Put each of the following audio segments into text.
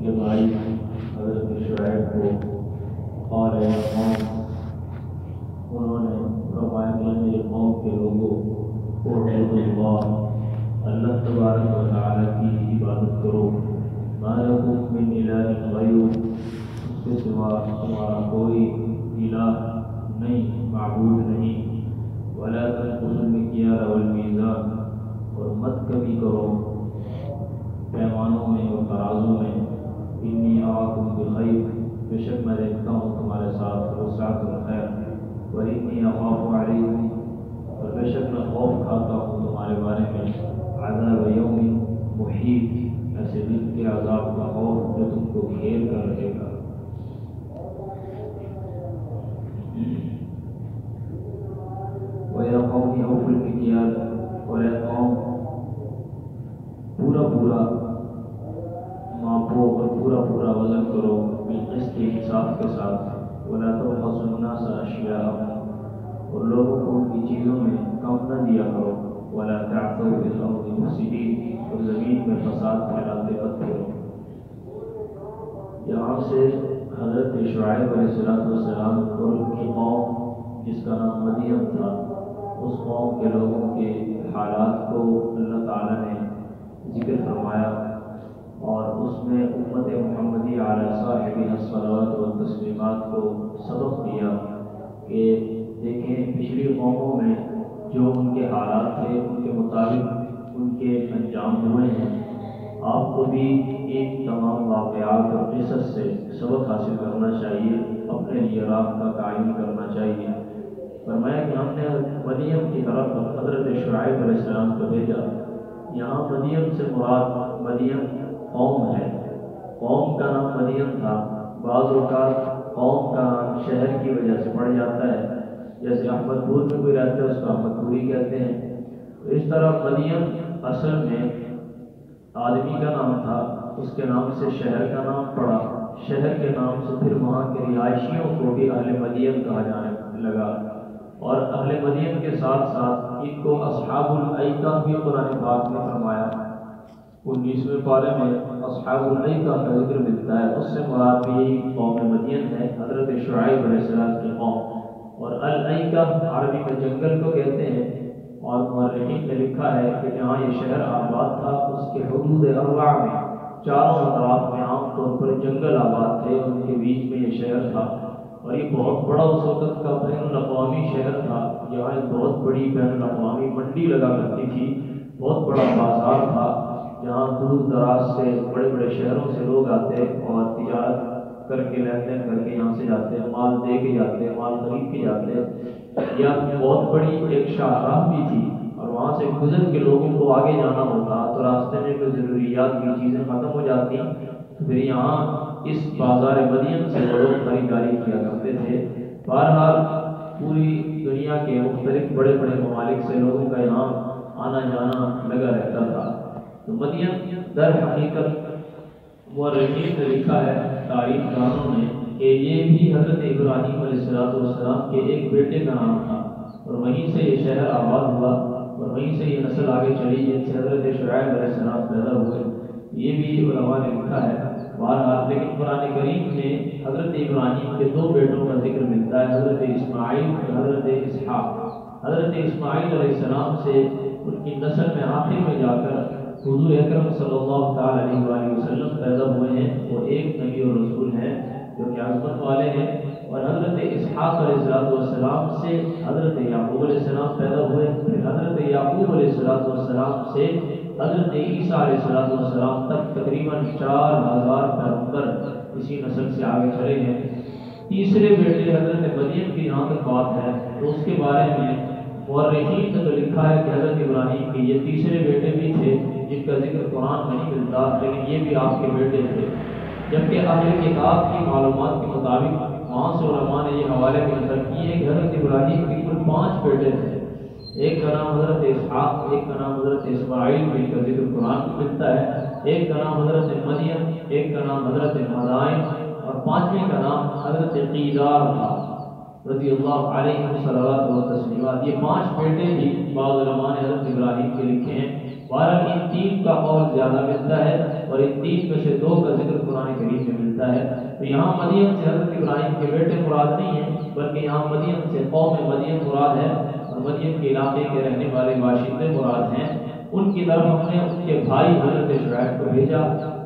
کے بھائی حضرت شعیب کو اور انہوں نے فرمایا کہ میرے قوم کے لوگوں کو اللہ تبارک و تعالیٰ کی عبادت کرو، ما لکم من الہ غیرہ، اس کے سوا تمہارا کوئی الہ نہیں، معبود نہیں، ولا تنقصوا المکیال والمیزان، اور مت کمی کرو پیمانوں میں اور ترازوں میں، انی اراکم بخیر، بے شک میں دیکھتا ہوں تمہارے ساتھ وسعت الخیر، وانی اخاف علیکم، اور بے شک میں خوف کھاتا ہوں تمہارے بارے میں، عذاب یوم محیط، ایسے دن کے عذاب کا خوف جو تم کو گھیر کر رہے گا۔ وَيَا قَوْمِ أَوْفُوا الْمِكْيَالَ، اور اے قوم پورا ماپو اور پورا وزن کرو، بالقسط، انصاف کے ساتھ، وَلَا تَبْخَسُوا النَّاسَ أَشْيَاءَهُمْ، اور لوگوں کو ان کی چیزوں میں کم نہ دیا کرو، وَلَا تَعْثَوْا فِي الْأَرْضِ مُفْسِدِينَ، اور زمین میں فساد پھیلاتے مت پھرو۔ یہاں سے حضرت شعیب علیہ السلام اور ان کی قوم جس کا نام مدین تھا، اس قوم کے لوگوں کے حالات کو اللہ تعالیٰ نے ذکر فرمایا، اور اس میں امت محمدی علیہ صاحبہ الصلوات والتسلیمات کو سبق دیا کہ دیکھیں پچھلی قوموں میں جو ان کے حالات تھے ان کے مطابق ان کے انجام ہوئے ہیں، آپ کو بھی ان تمام واقعات اور قصص سے سبق حاصل کرنا چاہیے، اپنے لیے راہ کا تعین کرنا چاہیے۔ فرمایا کہ ہم نے مدین کی طرف حضرت شعیب علیہ السلام کو بھیجا۔ یہاں مدین سے مراد مدین قوم ہے، قوم کا نام مدین تھا۔ بعض اوقات قوم کا نام شہر کی وجہ سے پڑ جاتا ہے، جیسے احمد پور میں کوئی رہتا ہے اس کو احمد پوری کہتے ہیں، تو اس طرح مدین اصل میں آدمی کا نام تھا، اس کے نام سے شہر کا نام پڑا، شہر کے نام سے پھر وہاں کے رہائشیوں کو بھی اہل مدین کہا جانے لگا، اور اہل مدین کے ساتھ ساتھ ان کو اصحاب الایکہ بھی قرآن پاک میں فرمایا۔ 19ویں پارے میں اصحاب الایکہ کا ذکر ملتا ہے، اس سے مراد بھی قوم مدین ہے، حضرت شعیب علیہ السلام کی قوم۔ اور الایکہ عربی میں جنگل کو کہتے ہیں، اور مورخین نے لکھا ہے کہ جہاں یہ شہر آباد تھا اس کے حدود اربع میں، چاروں اطراف میں عام طور پر جنگل آباد تھے، ان کے بیچ میں یہ شہر تھا، اور یہ بہت بڑا اس وقت کا بین الاقوامی شہر تھا۔ یہاں ایک بہت بڑی بین الاقوامی منڈی لگا کرتی تھی، بہت بڑا بازار تھا، جہاں دور دراز سے بڑے بڑے شہروں سے لوگ آتے اور تجارت کر کے لین دین کر کے یہاں سے جاتے، مال دے کے جاتے، مال خرید کے جاتے۔ یا بہت بڑی ایک شاہراہ بھی تھی، اور وہاں سے گزر کے لوگوں کو آگے جانا ہوتا تو راستے میں کوئی ضروریات کی چیزیں ختم ہو جاتی، تو پھر یہاں اس بازار مدین سے لوگ خریداری کیا کرتے تھے۔ بہرحال پوری دنیا کے مختلف بڑے بڑے ممالک سے لوگوں کا یہاں آنا جانا لگا رہتا تھا۔ تو مدین در حقیقت مورخین نے لکھا ہے، تاریخ دانوں نے، کہ یہ بھی حضرت ابراہیم علیہ السلام کے ایک بیٹے کا نام تھا، اور وہیں سے یہ شہر آباد ہوا، اور وہیں سے یہ نسل آگے چلی جن سے حضرت شعیب علیہ السلام پیدا ہوئے، یہ بھی علماء نے لکھا ہے۔ بہرحال لیکن قرآن کریم میں حضرت ابراہیم کے دو بیٹوں کا ذکر ملتا ہے، حضرت اسماعیل اور حضرت اسحاق۔ حضرت اسماعیل علیہ السلام سے ان کی نسل میں آخر میں جا کر حضور اکرم صلی اللہ تعالی علیہ وآلہ وسلم پیدا ہوئے ہیں، وہ ایک نبی اور رسول ہیں جو کہ عظمت والے ہیں۔ اور حضرت اسحاق علیہ السلام سے حضرت یعقوب علیہ السلام پیدا ہوئے، پھر حضرت یعقوب علیہ السلام سے حضرت عیسیٰ علیہ السلام تک تقریباً 4000 پیغمبر اسی نسل سے آگے چلے ہیں۔ تیسرے بیٹے حضرت مدین کی جہاں تک بات ہے تو اس کے بارے میں مورخین نے تو لکھا ہے کہ حضرت ابراہیم کے یہ تیسرے بیٹے بھی تھے جن کا ذکر قرآن میں نہیں ملتا، لیکن یہ بھی آپ کے بیٹے تھے، جبکہ اہل کتاب کی معلومات کے مطابق وہاں سے علماء نے یہ حوالے بھی نقل کیے کہ حضرت ابراہیم کے کل 5 بیٹے تھے، ایک کا نام حضرت اسحاق، ایک کا نام حضرت اسماعیل جن کا ذکر قرآن میں ملتا ہے، ایک کا نام حضرت مدین، ایک کا نام حضرت مدائن، اور 5ویں کا نام حضرت قیدار تھا رضی اللہ علیہ صلوات و تسلیمات۔ یہ 5 بیٹے بھی بعض علماء نے حضرت ابراہیم کے لکھے ہیں۔ بہرحال ان 3 کا قول زیادہ ملتا ہے، اور ان 3 میں سے 2 کا ذکر قرآن کریم ملتا ہے۔ تو یہاں مدین سے حضرت ابراہیم کے بیٹے مراد نہیں ہیں، بلکہ یہاں مدین سے قوم مدین مراد ہے، اور مدین کے علاقے کے رہنے والے باشندے مراد ہیں۔ ان کی طرف ہم نے ان کے بھائی حضرت شعیب کو بھیجا،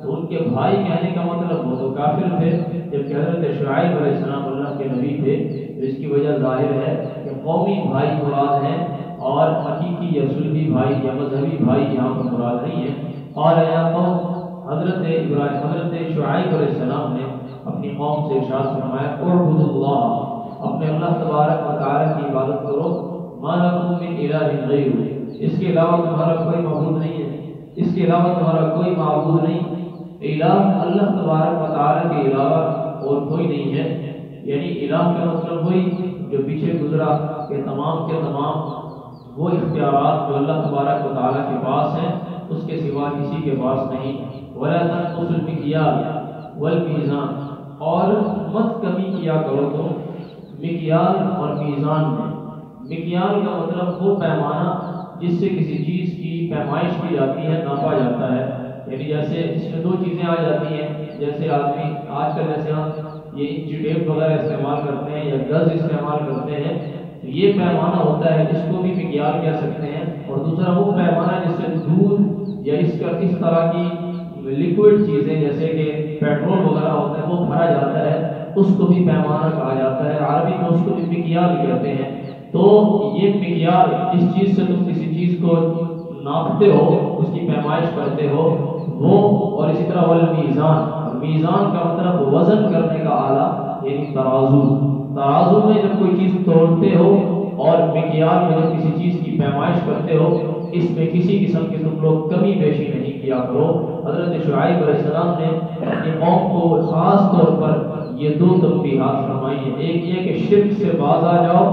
تو ان کے بھائی کہنے کا مطلب وہ تو کافر تھے، جبکہ حضرت شعیب علیہ السلام اللہ کے نبی تھے۔ تو اس کی وجہ ظاہر ہے کہ قومی بھائی مراد ہیں، اور حقیقی یا سلبی بھائی یا مذہبی بھائی یہاں پر مراد نہیں ہے۔ اور یہاں قوم حضرت شعیب علیہ السلام نے اپنی قوم سے ارشاد فرمایا اعبدوا اللہ، اپنے اللہ تبارک و تعالی کی عبادت کرو، ما لکم من الہ غیرہ، اس کے علاوہ تمہارا کوئی معبود نہیں ہے، اس کے علاوہ تمہارا کوئی معبود نہیں۔ الہ اللہ تبارک و تعالی کے علاوہ اور کوئی نہیں ہے، یعنی الہ کا مطلب وہی جو پیچھے گزرا کہ تمام کے تمام وہ اختیارات جو اللہ تبارک و تعالی کے پاس ہیں اس کے سوا کسی کے پاس نہیں۔ وَلَا تَنْقُصُوا الْمِكْيَالَ وَالْمِيزَانَ، اور مت کمی کیا کرو تم مکیال اور میزان میں۔ مکیال کا مطلب وہ پیمانہ جس سے کسی چیز کی پیمائش کی جاتی ہے، ناپا جاتا ہے، یعنی جیسے اس میں دو چیزیں آ جاتی ہیں، جیسے آدمی آج کل جیسے ہم یہ انچی ٹیپ وغیرہ استعمال کرتے ہیں یا گز استعمال کرتے ہیں، تو یہ پیمانہ ہوتا ہے جس کو بھی مکیال کہہ سکتے ہیں، اور دوسرا وہ پیمانہ جس سے دودھ یا اس طرح کی لیکوڈ چیزیں جیسے کہ پیٹرول وغیرہ ہوتا ہے وہ بھرا جاتا ہے، اس کو بھی پیمانہ کہا جاتا ہے، عربی میں اس کو بھی مکیال کہتے ہیں۔ تو یہ مکیال جس چیز سے تم کسی چیز کو ناپتے ہو، اس کی پیمائش کرتے ہو وہ، اور اسی طرح والمیزان، میزان کا مطلب وزن کرنے کا آلہ یعنی ترازو۔ ترازو میں جب کوئی چیز تولتے ہو اور مکیال میں جب کسی چیز کی پیمائش کرتے ہو، اس میں کسی قسم کی تم لوگ کمی بیشی نہیں کیا کرو۔ حضرت شعیب علیہ السلام نے اپنی قوم کو خاص طور پر یہ دو تنبیہات فرمائی ہیں، ایک یہ کہ شرک سے باز آ جاؤ،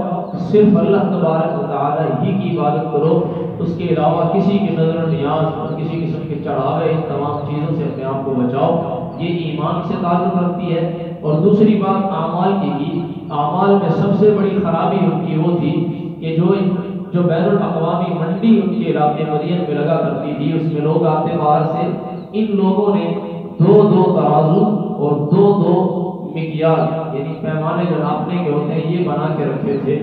صرف اللہ تبارک و تعالی ہی کی عبادت کرو، اس کے علاوہ کسی کی نظر نیاز اور کسی قسم کے چڑھاوے ان تمام چیزوں سے اپنے آپ کو بچاؤ، یہ ایمان سے تعلق رکھتی ہے۔ اور دوسری بات اعمال کی، اعمال میں سب سے بڑی خرابی ان کی وہ تھی کہ جو بین الاقوامی منڈی ان کے علاقے مدین میں لگا کرتی تھی، اس میں لوگ آتے باہر سے، ان لوگوں نے دو دو ترازو اور دو دو مکیال یعنی پیمانے جو ناپنے کے ہوتے ہیں یہ بنا کے رکھے تھے۔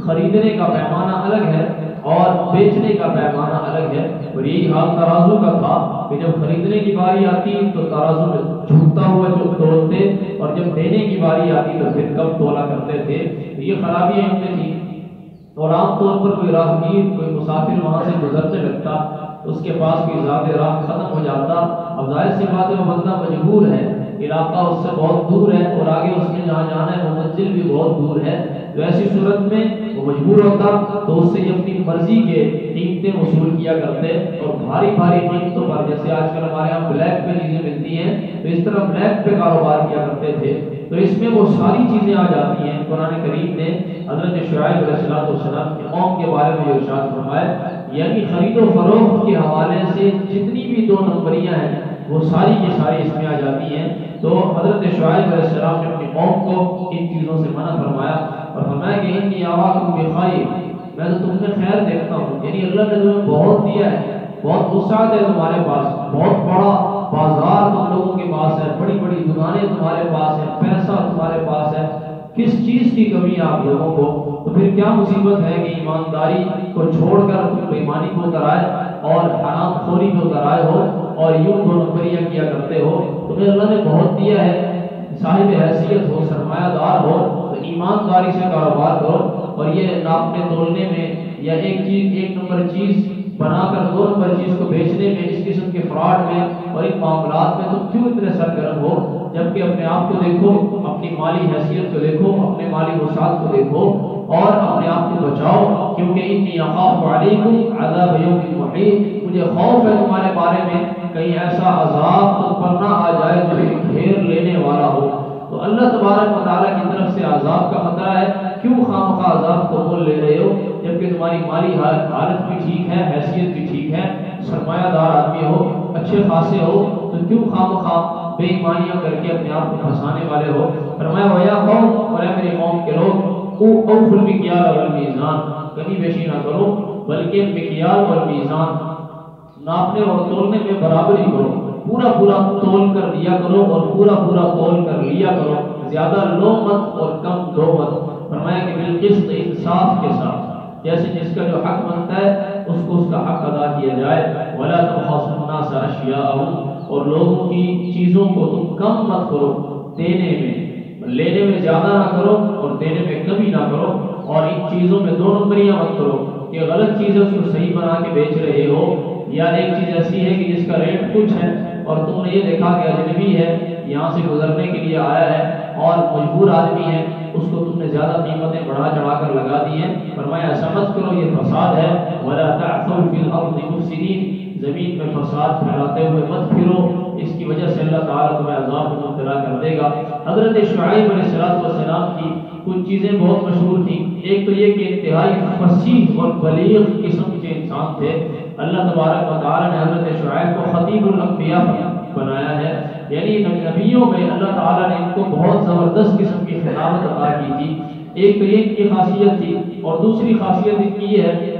خریدنے کا پیمانہ الگ ہے اور بیچنے کا پیمانہ الگ ہے، اور یہی حال ترازو کا تھا کہ جب خریدنے کی باری آتی تو ترازو میں جھکتا ہوا جو تولتے، اور جب دینے کی باری آتی تو پھر کم تولا کرتے تھے۔ یہ خرابی ان میں تھی، اور عام طور پر کوئی راہگیر کوئی مسافر وہاں سے گزرنے لگتا، اس کے پاس کوئی ذات راہ ختم ہو جاتا، اب ظاہر سی بات ہے وہ بندہ مجبور ہے، علاقہ اس سے بہت دور ہے اور آگے اس نے جہاں جانا ہے وہ منزل بھی بہت دور ہے، تو ایسی صورت میں وہ مجبور ہوتا تو اس سے یہ اپنی مرضی کے قیمتیں وصول کیا کرتے، اور بھاری بھاری قیمتوں پر، جیسے آج کل ہمارے یہاں بلیک پہ چیزیں ملتی ہیں تو اس طرح بلیک پہ کاروبار کیا کرتے تھے، تو اس میں وہ ساری چیزیں آ جاتی ہیں۔ قرآن کریم نے حضرت شعیب علیہ السلام کی قوم کے بارے میں جو ارشاد فرمایا، یعنی خرید و فروخت کے حوالے سے جتنی بھی دو نمبریاں ہیں وہ ساری کی ساری اس میں آ جاتی ہیں۔ تو حضرت شعیب علیہ السلام نے اپنی قوم کو ان چیزوں سے منع فرمایا، اور فرمایا کہ انی اراکم بخیر، میں تو تم میں خیر دیکھتا ہوں، یعنی اللہ نے تمہیں بہت دیا ہے، بہت وسعت ہے تمہارے پاس، بہت بڑا بازار تم لوگوں کے پاس ہے، بڑی بڑی دکانیں تمہارے پاس ہیں، پیسہ تمہارے پاس ہے، کس چیز کی کمی ہے آپ لوگوں کو؟ تو پھر کیا مصیبت ہے کہ ایمانداری کو چھوڑ کر تم بےایمانی کو کرائے اور حرام خوری کو کرائے ہو اور یوں دو نمبریاں کیا کرتے ہو؟ تمہیں اللہ نے بہت دیا ہے، صاحب حیثیت ہو، سرمایہ دار ہو، تو ایمانداری سے کاروبار کرو، اور یہ ناپنے تولنے میں یا ایک نمبر چیز بنا کر دو نمبر چیز کو بیچنے میں، اس قسم کے فراڈ میں اور ان معاملات میں تم کیوں اتنے سرگرم ہو؟ جبکہ اپنے آپ کو دیکھو، اپنی مالی حیثیت کو دیکھو، اپنے مالی وسعت کو دیکھو اور اپنے آپ کو بچاؤ، کیونکہ انی اخاف علیکم عذاب یوم محیط، مجھے خوف ہے تمہارے بارے میں کہیں ایسا عذاب تم پر نہ آ جائے جو گھیر لینے والا ہو۔ تو اللہ تبارک و تعالیٰ کی طرف سے عذاب کا خطرہ ہے، کیوں خامخواہ عذاب کو مول لے رہے ہو جبکہ تمہاری مالی حالت بھی ٹھیک ہے، حیثیت بھی ٹھیک ہے، سرمایہ دار آدمی ہو، اچھے خاصے ہو، تو کیوں خامخواہ بے ایمانیاں کر کے اپنے آپ کو پھنسانے والے ہو؟ فرمایا وَيَا قَوْمَ، اور اے میری قوم کے لوگ، اوفوا الْمِكْيَالَ وَالْمِيزَانَ، کمی بیشی نہ کرو بلکہ مکیال اور میزان ناپنے اور تولنے میں برابری کرو، پورا پورا تول کر دیا کرو اور پورا پورا تول کر لیا کرو، زیادہ لو مت اور کم دو مت۔ فرمایا کہ بالقسط، انصاف کے ساتھ، جیسے جس کا جو حق بنتا ہے اس کو اس کا حق ادا کیا جائے۔ ولا تبخسوا الناس اشیاءهم، اور لوگوں کی چیزوں کو تم کم مت کرو، دینے میں، لینے میں زیادہ نہ کرو اور دینے میں کمی نہ کرو، اور ان چیزوں میں دو نمبریاں مت کرو کہ غلط چیز ہے اس کو صحیح بنا کے بیچ رہے ہو، یا ایک چیز ایسی ہے کہ جس کا ریٹ کچھ ہے اور تم نے یہ دیکھا کہ اجنبی ہے، یہاں سے گزرنے کے لیے آیا ہے اور مجبور آدمی ہے، اس کو تم نے زیادہ قیمتیں بڑھا چڑھا کر لگا دی ہیں۔ فرمایا ایسا مت کرو، یہ فساد ہے۔ ولا تعثوا فی الارض مفسدین، زمین میں فساد پھیلاتے ہوئے مت پھرو، اس کی وجہ سے اللہ تعالیٰ تمہیں عذاب میں مبتلا کر دے گا۔ حضرت شعیب علیہ السلام کی کچھ چیزیں بہت مشہور تھیں۔ ایک تو یہ کہ انتہائی فصیح اور بلیغ قسم کے انسان تھے۔ اللہ تبارک و تعالیٰ نے حضرت شعیب کو خطیب الانبیاء بنایا ہے، یعنی نبیوں میں اللہ تعالیٰ نے ان کو بہت زبردست قسم کی خطابت عطا کی تھی۔ ایک تو یہ ان کی خاصیت تھی، اور دوسری خاصیت ان کی یہ ہے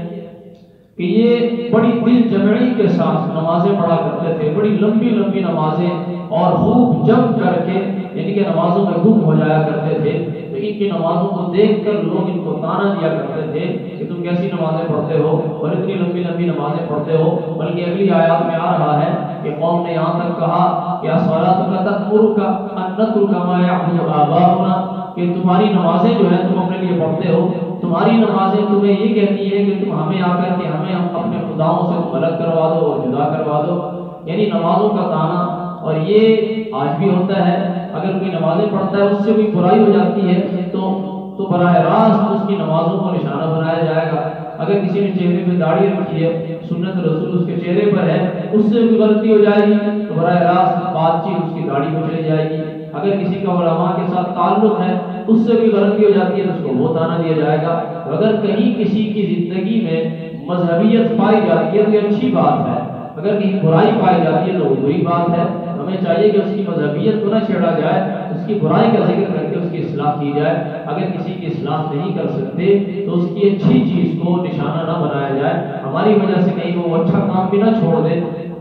کہ یہ بڑی دل جمعی کے ساتھ نمازیں پڑھا کرتے تھے، بڑی لمبی لمبی نمازیں، اور خوب جم کر کے یعنی کہ نمازوں میں گم ہو جایا کرتے تھے۔ تو ان کی نمازوں کو دیکھ کر لوگ ان کو طعنہ دیا کرتے تھے کہ تم کیسی نمازیں پڑھتے ہو اور اتنی لمبی لمبی نمازیں پڑھتے ہو۔ بلکہ اگلی آیات میں آ رہا ہے کہ قوم نے یہاں تک کہا کہ الصلاۃ تأمرک ان نترک ما یعبد آباؤنا، کہ تمہاری نمازیں جو ہیں تم اپنے لیے پڑھتے ہو، تمہاری نمازیں تمہیں یہ کہتی ہیں کہ تم ہمیں آ کر کے ہمیں اپنے خداؤں سے الگ کروا دو اور جدا کروا دو، یعنی نمازوں کا طعنہ۔ اور یہ آج بھی ہوتا ہے، اگر کوئی نمازیں پڑھتا ہے اس سے کوئی برائی ہو جاتی ہے تو براہ راست اس کی نمازوں کو نشانہ بنایا جائے گا۔ اگر کسی نے چہرے پہ داڑھی رکھی ہے، سنت رسول اس کے چہرے پر ہے، اس سے کوئی غلطی ہو جائے گی تو براہ راست بات چیت اس کی داڑھی پہ چلی جائے گی۔ اگر کسی کا علماء کے ساتھ تعلق ہے، اس سے کوئی غلطی ہو جاتی ہے تو اس کو وہ طعنہ دیا جائے گا۔ اگر کہیں کسی کی زندگی میں مذہبیت پائی جاتی ہے تو یہ اچھی بات ہے، اگر کہیں برائی پائی جاتی ہے تو وہ بری بات ہے۔ ہمیں چاہیے کہ اس کی مذہبیت کو نہ چھیڑا جائے، اس کی برائی کا ذکر کر کے اس کی اصلاح کی جائے۔ اگر کسی کی اصلاح نہیں کر سکتے تو اس کی اچھی چیز کو نشانہ نہ بنایا جائے، ہماری وجہ سے کہیں وہ اچھا کام بھی نہ چھوڑ دے۔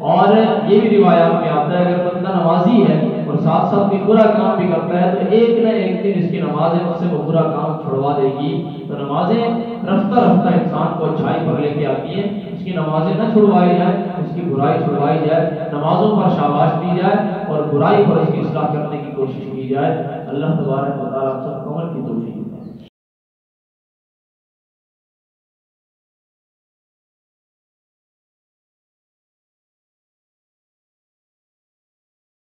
اور یہ بھی روایات میں آتا ہے اگر بندہ نمازی ہے اور ساتھ ساتھ بھی برا کام بھی کرتا ہے تو ایک نہ ایک دن اس کی نمازیں اس سے وہ برا کام چھڑوا دے گی۔ تو نمازیں رفتہ رفتہ انسان کو اچھائی پر لے کے آتی ہیں، اس کی نمازیں نہ چھڑوائی جائیں، اس کی برائی چھڑوائی جائے، نمازوں پر شاباش دی جائے اور برائی پر اس کی اصلاح کرنے کی کوشش کی جائے۔ اللہ تبارک و تعالیٰ سب کو عمل کی توفیق